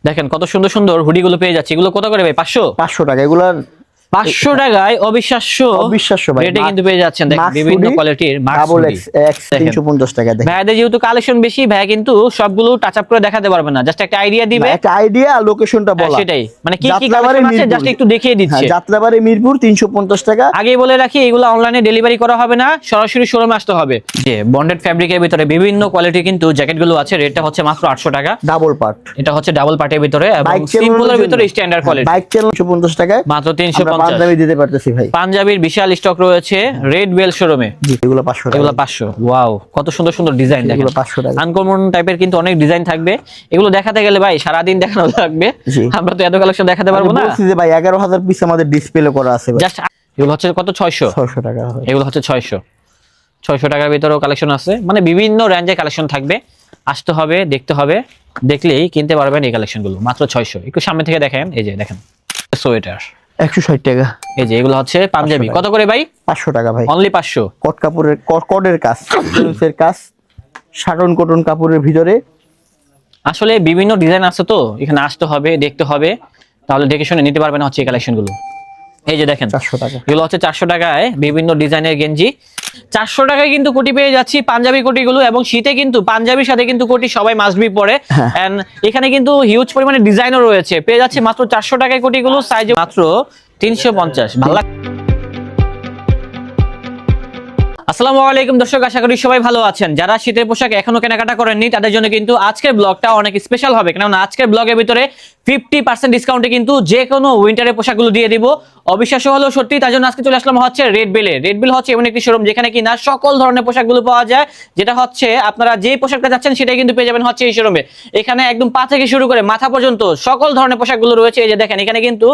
দেখেন কত সুন্দর সুন্দর হুডি গুলো পেয়ে যাচ্ছে। এগুলো কত করে ভাই? 500 টাকা। এগুলো 500 টাকায় অবিশ্বাস্য ভাই রেটে কিন্তু পেয়ে যাচ্ছেন। দেখেন বিভিন্ন কোয়ালিটির ডাবল এক্স 350 টাকা। দেখেন ভাইদের যেহেতু কালেকশন বেশি, ভাই কিন্তু সবগুলো টাচ আপ করে দেখাতে পারবে না, জাস্ট একটা আইডিয়া দিবে, একটা আইডিয়া লোকেশনটা বলা। সেটাই মানে কি কি কালেকশন আছে জাস্ট একটু দেখিয়ে দিচ্ছে। যাত্রাবাড়ি মিরপুর 350 টাকা। আগেই বলে রাখি এগুলো অনলাইনে ডেলিভারি করা হবে না, সরাসরি শোরুমে আসতে হবে। যে বন্ডেড ফ্যাব্রিকের ভিতরে বিভিন্ন কোয়ালিটি কিন্তু জ্যাকেট গুলো আছে, রেটটা হচ্ছে মাত্র 800 টাকা ডাবল পার্ট। এটা হচ্ছে ডাবল পার্টের ভিতরে এবং সিম্পলের ভিতরে স্ট্যান্ডার্ড কোয়ালিটি। বাইক চ্যানেল 150 টাকায় মাত্র 350। পাঞ্জাবি দিতে পারতেছি ভাই। পাঞ্জাবির বিশাল স্টক রয়েছে রেড বেল শোরুমে। জি এগুলো 500 টাকা। এগুলো 500। ওয়াও কত সুন্দর সুন্দর ডিজাইন। দেখেন এগুলো 500 টাকা। আনকমন টাইপের কিন্তু অনেক ডিজাইন থাকবে। এগুলো দেখাতে গেলে ভাই সারা দিন দেখানো লাগবে, আমরা তো এত কালেকশন দেখাতে পারবো না। বলছি যে ভাই 11000 পিস আমাদের ডিসপ্লে করা আছে ভাই। জাস্ট এগুলো হচ্ছে কত? 600 টাকা। এগুলো হচ্ছে 600 টাকার ভিতরেও কালেকশন আছে, মানে বিভিন্ন রেঞ্জে কালেকশন থাকবে। আসতে হবে, দেখতে হবে, দেখলেই কিনতে পারবেন এই কালেকশনগুলো। মাত্র 600। একটু সামনে থেকে দেখেন, এই যে দেখেন সোয়েটার 160 টাকা। এই যে এগুলো হচ্ছে পাঞ্জাবি। কত করে ভাই? 500 টাকা ভাই। অনলি 500। কট কাপড়ের কটের কাজ, সিল্কের কাজ, শাটন কটন কাপড়ের ভিতরে। আসলে বিভিন্ন ডিজাইন আছে তো, এখানে আসতে হবে, দেখতে হবে, তাহলে দেখে শুনে নিতে পারবেন হচ্ছে এই কালেকশনগুলো। এই যে দেখেন 400 টাকা। এগুলো হচ্ছে 400 টাকায় বিভিন্ন ডিজাইনের গেঞ্জি। 400 টাকায় কিন্তু কোটি পেয়ে যাচ্ছি, পাঞ্জাবি কোটিগুলো। এবং শীতে কিন্তু পাঞ্জাবির সাথে কিন্তু কোটি সবাই মাস্ট বি পরে। এন্ড এখানে কিন্তু হিউজ পরিমাণে ডিজাইনও রয়েছে, পেয়ে যাচ্ছি মাত্র 400 টাকায় কোটিগুলো, সাইজ মাত্র 350। ভালো লাগে। আসসালামু আলাইকুম দর্শক, আশা করি সবাই ভালো আছেন। যারা শীতের পোশাক এখনো কেনাকাটা করেননি তাদের জন্য কিন্তু আজকের ব্লগটা অনেক স্পেশাল হবে, কারণ আজকের ব্লগের ভিতরে 50% ডিসকাউন্টে কিন্তু যে কোনো উইন্টারের পোশাকগুলো দিয়ে দিব। অবিশ্বাস্য হলো সত্যি, তার জন্য আজকে চলে আসলাম হচ্ছে রেড বেলে। রেড বেল হচ্ছে এমন একটি শোরুম যেখানে কিনা সকল ধরনের পোশাকগুলো পাওয়া যায়, যেটা হচ্ছে আপনারা যে পোশাকটা চাচ্ছেন সেটাই কিন্তু পেয়ে যাবেন হচ্ছে এই শোরুমে। এখানে একদম পা থেকে শুরু করে মাথা পর্যন্ত সকল ধরনের পোশাকগুলো রয়েছে। এই যে দেখেন এখানে কিন্তু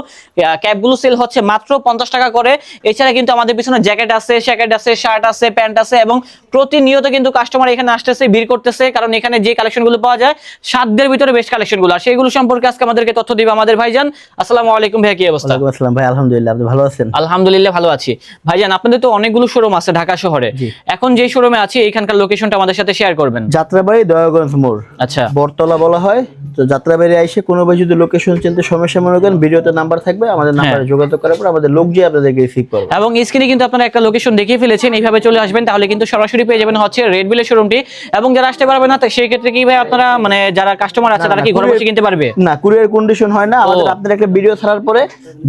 ক্যাপগুলো সেল হচ্ছে মাত্র 50 টাকা করে। এছাড়া কিন্তু আমাদের পিছনে জ্যাকেট আছে, শ্যাকেট আছে, শার্ট আছে, প্যান্ট আছে, এবং প্রতিনিয়ত কিন্তু কাস্টমার এখানে আসতেছে, ভিড় করতেছে, কারণ এখানে যে কালেকশনগুলো পাওয়া যায় সাধ্যের ভিতরে বেস্ট কালেকশনগুলো। আর সেইগুলো সম্পর্কে আজকে আমাদেরকে তথ্য দিবে আমাদের ভাইজান। আসসালামু আলাইকুম ভাই, কি অবস্থা? ওয়ালাইকুম আসসালাম ভাই, আলহামদুলিল্লাহ। আপনি ভালো আছেন? আলহামদুলিল্লাহ ভালো আছি। ভাইজান আপনাদের তো অনেকগুলো শোরুম আছে ঢাকা শহরে, এখন যে শোরুমে আছে এখানকার লোকেশনটা আমাদের সাথে শেয়ার করবেন। যাত্রাবাড়ি দয়াগঞ্জ মোড়, আচ্ছা, বটতলা বলা হয়। তো যাত্রাবাড়ি আইসে কোনো ভাই যদি লোকেশন চিনতে সমস্যা মনে করেন, ভিডিওতে নাম্বার থাকবে, আমাদের নাম্বারে যোগাযোগ করার পর আমাদের লোক যে আপনাদেরকে রিসিভ করবে। এবং স্ক্রিনে কিন্তু আপনারা একটা লোকেশন দেখিয়ে ফেলেছেন, এইভাবে চলে আসবেন, তাহলে কিন্তু সরাসরি পেয়ে যাবেন হচ্ছে রেড বেলের শোরুমটি। এবং যারা আসতে পারবে না সেই ক্ষেত্রে কি ভাই আপনারা মানে যারা কাস্টমার আছে তারা কি ঘরে বসে কিনতে পারবে? না, কুরিয়ার কন্ডিশন হয় না আমাদের। আপনাদের একটা ভিডিও ছাড়ার পরে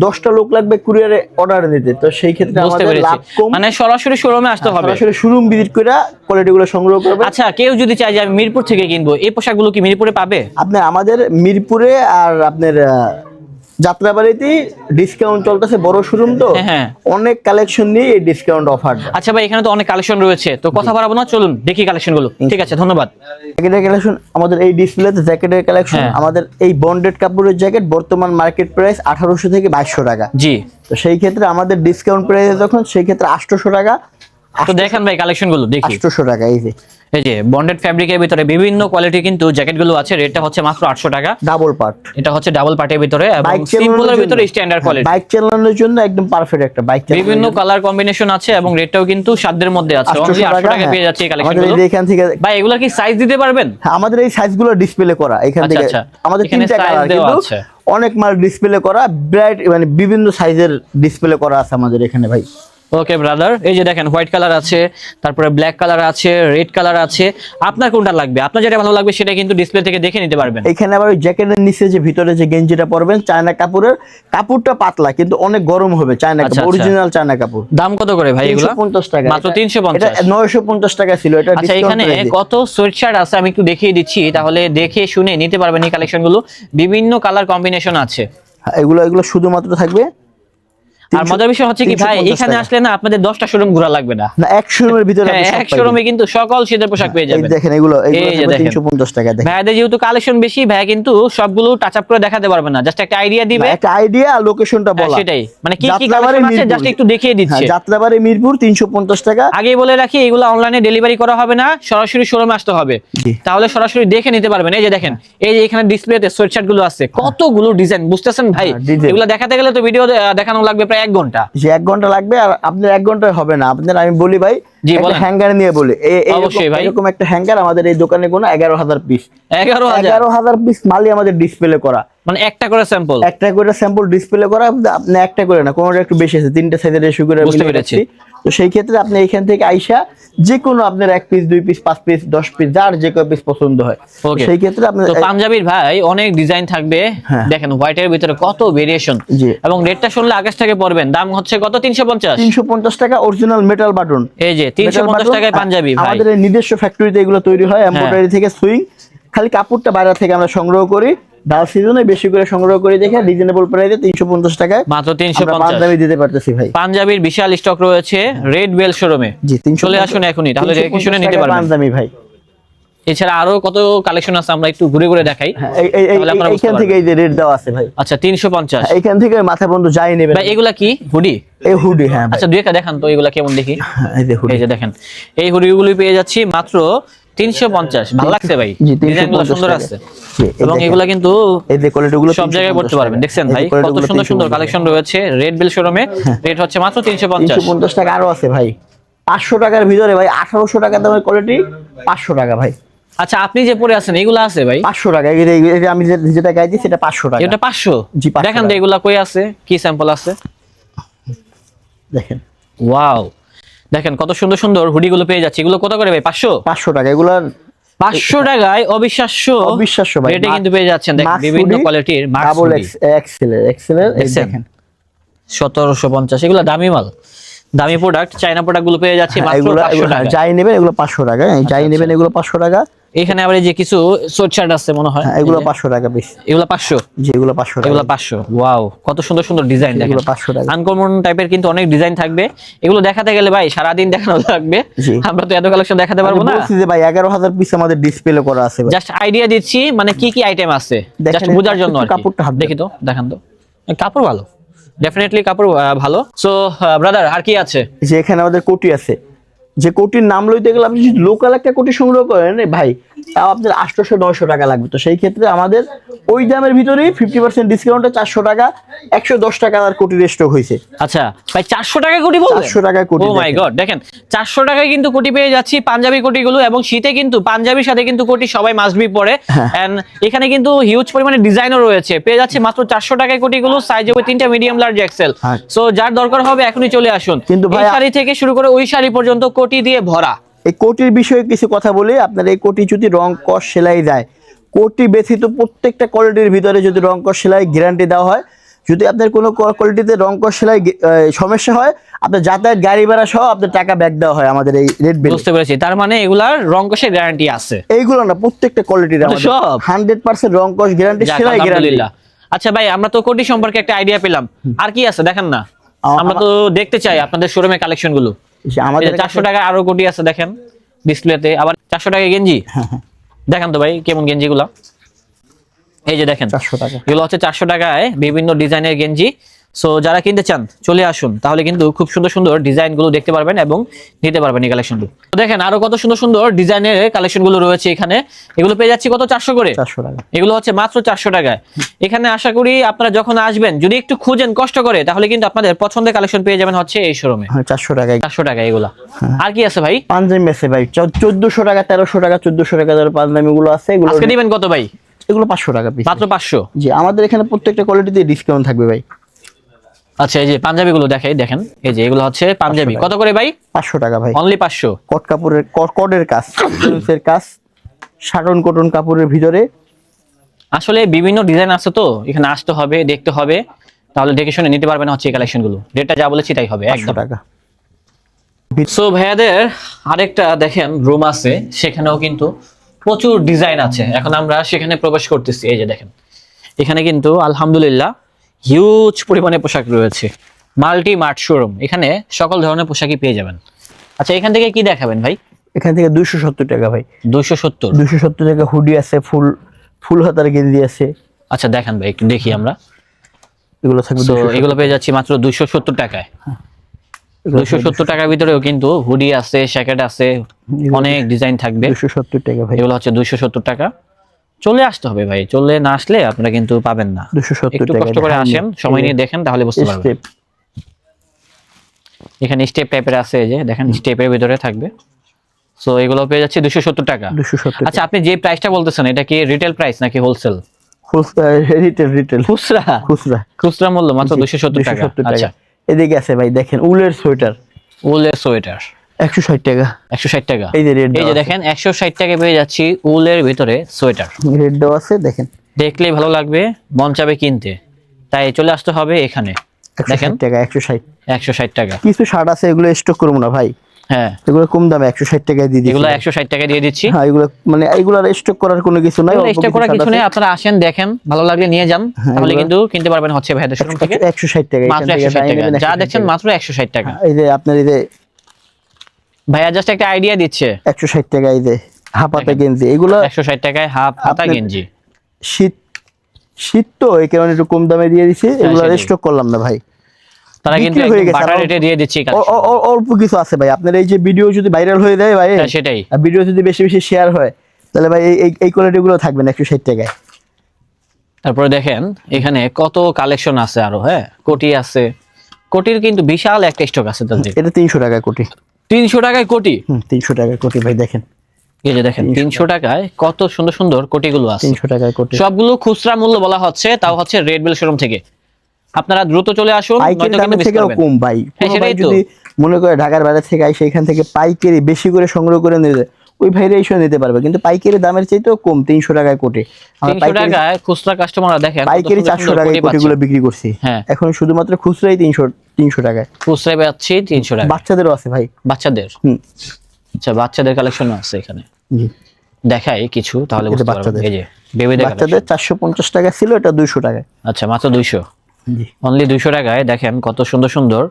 10টা লোক লাগবে কুরিয়ারে অর্ডার নিতে, তো সেই ক্ষেত্রে আমাদের লাভ কম। মানে সরাসরি শোরুমে আসতে হবে, সরাসরি শোরুম ভিজিট করে কোয়ালিটিগুলো সংগ্রহ করবে। আচ্ছা, কেউ যদি চায় যে আমি মিরপুর থেকে কিনবো, এই পোশাকগুলো কি মিরপুরে পাবে? আপনি আমাদের মিরপুরে আর আপনার যাত্রাবাড়িতে ডিসকাউন্ট চলতেছে, বড় শোরুম তো অনেক কালেকশন নিয়ে এই ডিসকাউন্ট অফার। আচ্ছা ভাই, এখানে তো অনেক কালেকশন রয়েছে, তো কথা বাড়াবো না, চলুন দেখি কালেকশনগুলো। ঠিক আছে, ধন্যবাদ। জ্যাকেটের কালেকশন আমাদের এই ডিসপ্লেতে, জ্যাকেটের কালেকশন আমাদের এই বন্ডেড কাপড়ের জ্যাকেট বর্তমান মার্কেট প্রাইস 1800 থেকে 2200 টাকা। জি, তো সেই ক্ষেত্রে আমাদের ডিসকাউন্ট প্রাইস যখন, সেই ক্ষেত্রে 800 টাকা। তো দেখেন ভাই কালেকশনগুলো দেখি। 800 টাকা। এই যে বন্ডেড ফ্যাব্রিকের ভিতরে বিভিন্ন কোয়ালিটি কিন্তু জ্যাকেটগুলো আছে, রেটটা হচ্ছে মাত্র 800 টাকা ডাবল পার্ট। এটা হচ্ছে ডাবল পার্টের ভিতরে এবং সিম্পলের ভিতরে স্ট্যান্ডার্ড কোয়ালিটি। বাইক চালানোর জন্য একদম পারফেক্ট একটা বাইক। বিভিন্ন কালার কম্বিনেশন আছে এবং রেটটাও কিন্তু সাধ্যের মধ্যে আছে। অনলি 800 টাকা পেয়ে যাচ্ছে এই কালেকশনগুলো। এখান থেকে ভাই এগুলা কি সাইজ দিতে পারবেন? আমাদের এই সাইজগুলো ডিসপ্লে করা এখান থেকে। আমাদের তিনটা কালার কিন্তু অনেক মাল ডিসপ্লে করা, ব্রাইট মানে বিভিন্ন সাইজের ডিসপ্লে করা আছে আমাদের এখানে ভাই। ওকে ব্রাদার, এই যে দেখেন হোয়াইট কালার আছে, তারপরে ব্ল্যাক কালার আছে, রেড কালার আছে। আপনার কোনটা লাগবে, আপনার যেটা ভালো লাগবে সেটা কিন্তু ডিসপ্লে থেকে দেখে নিতে পারবেন। এখানে আবার জ্যাকেটের নিচে যে ভিতরে যে গেঞ্জিটা পরবেন চায়না কাপড়ের, কাপড়টা পাতলা কিন্তু অনেক গরম হবে, চায়না কাপড়, অরিজিনাল চায়না কাপড়। দাম কত করে ভাই এগুলো? 350 টাকা। মাত্র 350। এটা 950 টাকা ছিল, এটা আচ্ছা, এখানে কত সোয়েটশার্ট আছে আমি একটু দেখিয়ে দিচ্ছি, তাহলে দেখে শুনে নিতে পারবেন এই কালেকশনগুলো। বিভিন্ন কালার কম্বিনেশন আছে, এগুলো শুধুমাত্র থাকবে। আর মজার বিষয় হচ্ছে কি ভাই, এখানে আসলে না আপনাদের 10টা শোরুম ঘোরা লাগবে না, এক শোরুমের ভিতরে এক শোরুমে কিন্তু সকল শীতের পোশাক পেয়ে যাবেন। দেখেন এগুলো 350 টাকা। দেখেন ভাইদের যেহেতু কালেকশন বেশি, ভাই কিন্তু সবগুলো টাচ আপ করে দেখাতে পারবে না, জাস্ট একটা আইডিয়া দিবে, একটা আইডিয়া লোকেশনটা বলা। সেটাই মানে কি কি কালেকশন আছে জাস্ট একটু দেখিয়ে দিচ্ছে। যাত্রাবাড়ি মিরপুর 350 টাকা। আগেই বলে রাখি এগুলো অনলাইনে ডেলিভারি করা হবে না, সরাসরি শোরুমে আসতে হবে, তাহলে সরাসরি দেখে নিতে পারবেন। এই যে দেখেন, এই যে এখানে ডিসপ্লেতে সোয়েটশার্ট গুলো আছে, কতগুলো ডিজাইন, বুঝতেছেন ভাই? এগুলো দেখাতে গেলে তো ভিডিও দেখানো লাগবে প্রায় 1 ঘন্টা, যে 1 ঘন্টা লাগবে। আর আপনার 1 ঘন্টায় হবে না, আপনার আমি বলি ভাই একটা হ্যাঙ্গার নিয়ে বলি, এরকম একটা হ্যাঙ্গার আমাদের এই দোকানে কোনো 11,000 পিস, 11,000 পিস মালই আমাদের ডিসপ্লে করা, মানে একটা করে স্যাম্পল ডিসপ্লে করা। আপনি একটা করে না, কোনোটা একটু বেশি আছে, 3টা সাইজের রেশিও করে বুঝতে পেরেছি। তো সেই ক্ষেত্রে আপনি এখান থেকে আইসা যে কোনো আপনার 1 পিস 2 পিস 5 পিস 10 পিস যার যে কয় পিস পছন্দ হয় সেই ক্ষেত্রে আপনি। তো পাঞ্জাবির ভাই অনেক ডিজাইন থাকবে, দেখেন হোয়াইটের ভিতরে কত ভেরিয়েশন, এবং রেটটা শুনলে আকাশ থেকে পড়বেন। দাম হচ্ছে কত? 350 টাকা অরিজিনাল মেটাল বাটন। এই যে 350 টাকায় পাঞ্জাবি ভাই। আমাদের নিজস্ব ফ্যাক্টরিতে এগুলো তৈরি হয়, এমব্রয়ডারি থেকে সুইং, খালি কাপড়টা বাইরে থেকে আমরা সংগ্রহ করি, ডাল সিজনে বেশি করে সংগ্রহ করে দেখে রিজনেবল প্রাইসে 350 টাকায় মাত্র 350 পাঞ্জাবি দিতে পারতেছি ভাই। পাঞ্জাবির বিশাল স্টক রয়েছে রেড বেল শোরুমে, জি চলে আসুন এখনই, তাহলে দেখে শুনে নিতে পারবেন পাঞ্জাবি ভাই। এছাড়া আরো কত কালেকশন আছে আমরা একটু ঘুরে ঘুরে দেখাই, এইখান থেকে এই যে রেট দেওয়া আছে ভাই। আচ্ছা 350, এইখান থেকে মাথা বন্ধ যাই নেবেন ভাই। এগুলা কি হুডি? এই হুডি, হ্যাঁ। আচ্ছা দুই একটা দেখান তো এগুলা কেমন দেখি। এই যে হুডি, এই যে দেখেন এই হুডিগুলো পেয়ে যাচ্ছি মাত্র 350। ভালো লাগছে ভাই, ডিজাইনগুলো সুন্দর আছে, এবং এগুলা কিন্তু এই যে কোয়ালিটিগুলো সব জায়গায় পড়তে পারবেন। দেখছেন ভাই কত সুন্দর সুন্দর কালেকশন রয়েছে রেড বেল শোরুমে। রেট হচ্ছে মাত্র 350 টাকা। আরো আছে ভাই 500 টাকার ভিতরে ভাই, 1800 টাকা দামের কোয়ালিটি 500 টাকা ভাই। আচ্ছা আপনি যে পরে আছেন এগুলো আছে ভাই 500 টাকা। আমি যেটা গাইছি সেটা 500 টাকা। এটা 500? জি 500। দেখেন তো এগুলা কই আছে, কি স্যাম্পল আছে দেখেন। ওয়াও, দেখেন কত সুন্দর সুন্দর হুডিগুলো পেয়ে যাচ্ছে। এগুলো কত করে ভাই? 500 টাকা। এগুলা 500 টাকায় অবিশ্বাস্য ভাই রেটে কিন্তু পেয়ে যাচ্ছেন। দেখেন বিভিন্ন কোয়ালিটির ডাবল এক্সেল দেখেন 1750। এগুলো দামি মাল, দামি প্রোডাক্ট, চায়না প্রোডাক্ট গুলো পেয়ে যাচ্ছে মাত্র 500 টাকা। যাই নেবেন এগুলো 500 টাকা, যাই নেবেন এগুলো 500 টাকা। এখানে আবার এই যে কিছু সোয়েট শার্ট আছে মনে হয়, এগুলো 500 টাকা পিস। এগুলো 500? জি এগুলো 500 টাকা। এগুলো 500। ওয়াও, কত সুন্দর সুন্দর ডিজাইন দেখেন। এগুলো 500 টাকা। আনকমন টাইপের কিন্তু অনেক ডিজাইন থাকবে। এগুলো দেখাতে গেলে ভাই সারা দিন দেখানো লাগবে, আমরা তো এত কালেকশন দেখাতে পারবো না। বলছি যে ভাই 11,000 পিস আমাদের ডিসপ্লে করা আছে ভাই। জাস্ট আইডিয়া দিচ্ছি মানে কি কি আইটেম আছে জাস্ট বোঝার জন্য। কাপড়টা দেখি তো, দেখান তো। কাপড় ভালো, ডেফিনেটলি কাপড় ভালো। সো ব্রাদার আর কি আছে? যে এখানে আমাদের কোটি আছে, যে কোটির নাম লইতে গেলে আপনি যদি লোকাল একটা কোটি সংগ্রহ করেন ভাই তাও আপনার 800-900 টাকা লাগবে। তো সেই ক্ষেত্রে আমাদের ওই দামের ভিতরেই 50% ডিসকাউন্টে 400 টাকা 110 টাকা আর কোটির স্টক হয়েছে। আচ্ছা ভাই 400 টাকা কোটি বলছেন? 400 টাকায় কোটি। ও মাই গড, দেখেন 400 টাকায় কিন্তু কোটি পেয়ে যাচ্ছি, পাঞ্জাবি কোটিগুলো। এবং শীতে কিন্তু পাঞ্জাবির সাথে কিন্তু কোটি সবাই মাস্ট বি পরে। এন্ড এখানে কিন্তু হিউজ পরিমাণে ডিজাইনও রয়েছে, পেয়ে যাচ্ছে মাত্র 400 টাকায় কোটিগুলো। সাইজ হবে 3টা, মিডিয়াম, লার্জ, এক্সেল। সো যার দরকার হবে এখনই চলে আসুন। কিন্তু ভাই শাড়ি থেকে শুরু করে ওই শাড়ি পর্যন্ত কোটি দিয়ে ভরা। এই কোটির বিষয়ে কিছু কথা বলি। আপনার এই কোটি যদি রং কস সেলাই যায়, কোটি ব্যতীত প্রত্যেকটা কোয়ালিটির ভিতরে যদি রং কস সেলাই গ্যারান্টি দেওয়া হয়। যদি আপনার কোনো কোয়ালিটিতে রং কস সেলাই সমস্যা হয়, আপনার যাতায়াত গাড়ি ভাড়া সহ আপনার টাকা ব্যাক দেওয়া হয় আমাদের এই রেট বিল। বুঝতে পেরেছি, তার মানে এগুলার রং কসের গ্যারান্টি আছে। এইগুলো না, প্রত্যেকটা কোয়ালিটির আমাদের সব 100% রং কস গ্যারান্টি, সেলাই গ্যারান্টি। আচ্ছা ভাই আমরা তো কোটি সম্পর্কে একটা আইডিয়া পেলাম, আর কি আছে দেখান না, আমরা তো দেখতে চাই আপনাদের শোরুমের কালেকশন গুলো। আমাদের 400 টাকা আরো কোটি আছে দেখেন ডিসপ্লেতে। আবার 400 টাকা গেঞ্জি দেখান তো ভাই, কেমন গেঞ্জি গুলা। এই যে দেখেন 400 টাকা, এগুলো হচ্ছে 400 টাকায় বিভিন্ন ডিজাইনের গেঞ্জি। সো যারা কিনতে চান চলে আসুন, তাহলে কিন্তু খুব সুন্দর সুন্দর ডিজাইন গুলো দেখতে পারবেন এবং নিতে পারবেন এই কালেকশনগুলো। তো দেখেন আরো কত সুন্দর সুন্দর ডিজাইনের কালেকশন গুলো রয়েছে এখানে। এগুলো পেয়ে যাচ্ছি কত? 400 করে। 400 টাকা। এগুলো হচ্ছে মাত্র 400 টাকায়। এখানে আশা করি আপনারা যখন আসবেন যদি একটু খুঁজেন কষ্ট করে, তাহলে কিন্তু আপনাদের পছন্দের কালেকশন পেয়ে যাবেন হচ্ছে এই শোরুমে। 400 টাকায়। 400 টাকা এগুলা। আর কি আছে ভাই? পাঞ্জাবি আছে ভাই 1400 টাকা, 1300 টাকা, 1400 টাকা ধরে পাঞ্জাবি গুলো আছে। এগুলো আজকে দিবেন কত ভাই? এগুলো 500 টাকা পিস। মাত্র 500? জি আমাদের এখানে প্রত্যেকটা কোয়ালিটিতে ডিসকাউন্ট থাকবে ভাই। আচ্ছা এই যে পাঞ্জাবি গুলো দেখাই, দেখেন এই যে এগুলো হচ্ছে পাঞ্জাবি। কত করে ভাই? 500 টাকা ভাই। অনলি 500। কট কাপড়ের কটের কাজ, সিল্কের কাজ, শাটন কটন কাপড়ের ভিতরে। আসলে বিভিন্ন ডিজাইন আছে, তো এখানে আসতে হবে, দেখতে হবে, তাহলে দেখে শুনে নিতে পারবেন হচ্ছে এই কালেকশন গুলো। রেটটা যা বলেছি তাই হবে একদম। 500 টাকা। সো ভাইয়াদের আরেকটা দেখেন রুম আছে, সেখানেও কিন্তু প্রচুর ডিজাইন আছে। এখন আমরা সেখানে প্রবেশ করতেছি। এই যে দেখেন এখানে কিন্তু আলহামদুলিল্লাহ হিউজ পরিমাণে পোশাক রয়েছে। মাল্টি মার্ট শোরুম, এখানে সকল ধরনের পোশাকই পেয়ে যাবেন। আচ্ছা এখান থেকে কি দেখাবেন ভাই? এখান থেকে 270 টাকা ভাই। 270 টাকা হুডি আছে, ফুল হাতার গেঞ্জি আছে। আচ্ছা দেখেন ভাই একটু দেখি আমরা। এগুলো থাকবে এগুলো পেয়ে যাচ্ছি মাত্র 270 টাকায়। 270 টাকার ভিতরেও কিন্তু হুডি আছে, জ্যাকেট আছে, অনেক ডিজাইন থাকবে। 270 টাকা ভাই। এগুলো হচ্ছে 270 টাকা। চলে আসতে হবে ভাই, চলে না আসলে আপনারা কিন্তু পাবেন না। 270 একটু টাকা। কষ্ট করে আসেন, সময় নিয়ে দেখেন, তাহলে বুঝতে পারবেন। এখানে স্টেপ টাইপের আছে, এই যে দেখেন স্টেপের ভিতরে থাকবে। সো এগুলো পেয়ে যাচ্ছে 270 টাকা। 270। আচ্ছা, আপনি যে প্রাইসটা বলতেছেন এটা কি রিটেল প্রাইস নাকি হোলসেল? রিটেল খুচরা খুচরা খুচরা মূল্য মাত্র 270 টাকা। আচ্ছা, এদিকে আছে ভাই দেখেন উলের সোয়েটার, উলের সোয়েটার 160 টাকা। 160 টাকা। এই যে রেড, এই যে দেখেন 160 টাকায় পেয়ে যাচ্ছি উলের ভিতরে সোয়েটার। রেড দেওয়া আছে দেখেন, দেখলেই ভালো লাগবে, মন চাবে কিনতে, তাই চলে আসতে হবে এখানে। দেখেন 160 টাকা, 160। 160 টাকা। কিছু শার্ট আছে এগুলো স্টক করবো না ভাই, হ্যাঁ এগুলো কম দামে 160 টাকায় দিয়ে দিচ্ছি। এগুলো 160 টাকা দিয়ে দিচ্ছি। হ্যাঁ এগুলো মানে এগুলো স্টক করার কোনো কিছু নাই, এগুলো স্টক করার কিছু নেই, আপনারা আসেন দেখেন, ভালো লাগলে নিয়ে যান, তাহলে কিন্তু কিনতে পারবেন হচ্ছে ভাইদের শোরুম থেকে 160 টাকা। মাত্র 160 টাকা। যা দেখছেন মাত্র 160 টাকা। এই যে আপনার এই যে ভাইয়া জাস্ট একটা আইডিয়া দিচ্ছে, 160 টাকা। এই যে হাফ হাতা গেঞ্জি, এগুলো 160 টাকায় হাফ হাতা আপনার গেঞ্জি। শীত শীত তো এই কারণে একটু কম দামে দিয়ে দিছি, এগুলো সেটাই। স্টক করলাম না ভাই, তারা কিন্তু বিক্রি হয়ে গেছে, বাটার আর রেটে দিয়ে দিচ্ছি অল্প কিছু আছে ভাই। আপনার এই যে ভিডিও যদি ভাইরাল হয়ে যায় ভাই, সেটাই। আর ভিডিও যদি বেশি বেশি শেয়ার হয়, তাহলে ভাই এই কোয়ালিটি গুলো থাকবে না 160 টাকায়। তারপরে দেখেন এখানে কত কালেকশন আছে আরো, হ্যাঁ কোটি আছে, কোটির কিন্তু বিশাল একটা স্টক আছে তাদের। এটা 300 টাকায় কোটি। 300 টাকায় কোটি? 300 টাকায় কোটি ভাই দেখেন, এই যে দেখেন 300 টাকায় কত সুন্দর সুন্দর কোটিগুলো আছে। 300 টাকায় কোটি, সবগুলো খুচরা মূল্য বলা হচ্ছে, তাও হচ্ছে রেড বেল শোরুম থেকে। আপনারা দ্রুত চলে আসুন, পাইকারি নয়তো কিন্তু দামের মিস থেকেও করবেন। কম ভাই। হ্যাঁ, কোনো ভাই সেটাই তো। যদি মনে করে ঢাকার বাইরে থেকে আইসে এখান থেকে পাইকারি বেশি করে সংগ্রহ করে নিতে, ওই ভাইরা এসে নিতে পারবে, কিন্তু পাইকারি দামের চাইতেও কম 300 টাকায় কোটি। আমরা 300 টাকায় খুচরা কাস্টমাররা দেখেন কত পাইকারি সুন্দর 400 সুন্দর টাকায় কোটি কোটিগুলো পাচ্ছে। বিক্রি করছি, হ্যাঁ। এখন শুধুমাত্র খুচরাই 300 টাকায়। খুচরা পাচ্ছি 300 টাকা। বাচ্চাদেরও আছে ভাই। বাচ্চাদের? হুম আচ্ছা, বাচ্চাদের কালেকশনও আছে এখানে, জি। দেখাই কিছু তাহলে এটা বুঝতে পারবেন। বাচ্চাদের। এই যে বেবিদের বাচ্চাদের কালেকশন। 450 টাকা ছিল, এটা 200 টাকায়। আচ্ছা, মাত্র 200, জি। অনলি 200 টাকায় দেখেন কত সুন্দর সুন্দর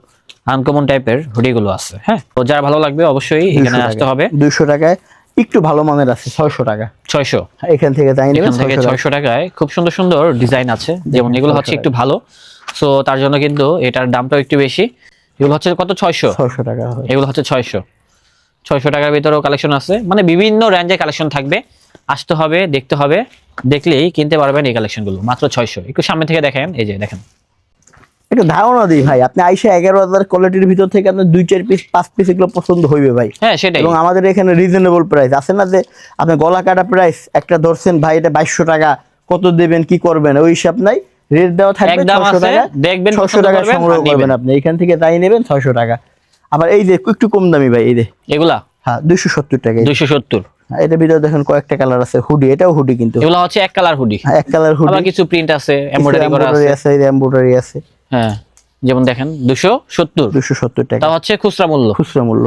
আনকমন টাইপের হুডিগুলো আছে। হ্যাঁ, তো যারা ভালো লাগবে অবশ্যই এখানে 200 আসতে হবে। 200 টাকায় একটু ভালো মানের আছে 600 টাকা। 600, এখান থেকে তাই নেবেন এখান থেকে 600 টাকায় খুব সুন্দর সুন্দর ডিজাইন আছে, যেমন এগুলো হচ্ছে একটু ভালো, সো তার জন্য কিন্তু এটার দামটাও একটু বেশি। এগুলো হচ্ছে কত? 600। 600 টাকা হয়। এগুলো হচ্ছে 600 টাকার ভিতরেও কালেকশন আছে, মানে বিভিন্ন রেঞ্জের কালেকশন থাকবে। আসতে হবে, দেখতে হবে, দেখলেই কিনতে পারবেন এই কালেকশনগুলো মাত্র 600। একটু সামনে থেকে দেখেন, এই যে দেখেন। একটু ধারণা দিই ভাই, আপনি আইসা 11,000 কোয়ালিটির ভিতর থেকে আপনার 2-4 পিস 5 পিস এগুলো পছন্দ হইবে ভাই। হ্যাঁ সেটাই। এবং আমাদের এখানে রিজনেবল প্রাইস আছে না, যে আপনি গলা কাটা প্রাইস একটা ধরছেন ভাই, এটা 2200 টাকা, কত দেবেন কি করবেন ওই হিসাব নাই, রেট দেওয়া থাকবে একদম 600 আছে, টাকা, দেখবেন 600 টাকা করবেন, সংগ্রহ আর করবেন নেবেন। আপনি এখান থেকে, তাই নেবেন 600 টাকা। আবার এই যে একটু কম দামি ভাই, এই যে এগুলা হ্যাঁ 270 টাকা। 270। এটার ভিতরে দেখেন কয়েকটা কালার আছে, হুডি, এটাও হুডি কিন্তু এগুলো হচ্ছে এক কালার হুডি, এক কালার হুডি, আবার কিছু প্রিন্ট আছে, এমব্রয়ডারি করা আছে। আছে, এই এমব্রয়ডারি আছে। হ্যাঁ, যেমন দেখেন 270, 270 টাকা তাও হচ্ছে খুচরা মূল্য। খুচরা মূল্য।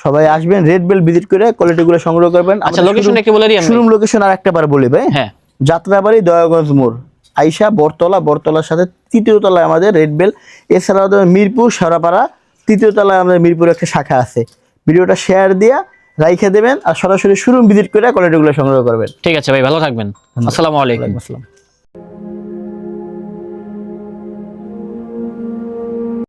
সবাই আসবেন, রেড বেল ভিজিট করে কোয়ালিটি গুলো সংগ্রহ করবেন। আচ্ছা, লোকেশন একটু বলে দিই আমি। শোরুম লোকেশন আর একটা বার বলি ভাই, হ্যাঁ, যাত্রাবাড়ি দয়াগঞ্জ মোড় আইসা বটতলার সাথে 3য় তলায় আমাদের রেড বেল। এছাড়াও মিরপুর সারাপাড়া 3য় তলায় আমাদের মিরপুর একটা শাখা আছে। ভিডিওটা শেয়ার দিয়া রাইখে দেবেন, আর সরাসরি শোরুম ভিজিট করে কোয়ালিটি গুলো সংগ্রহ করবেন। ঠিক আছে ভাই, ভালো থাকবেন। আসসালামু আলাইকুম। ওয়ালাইকুম আসসালাম।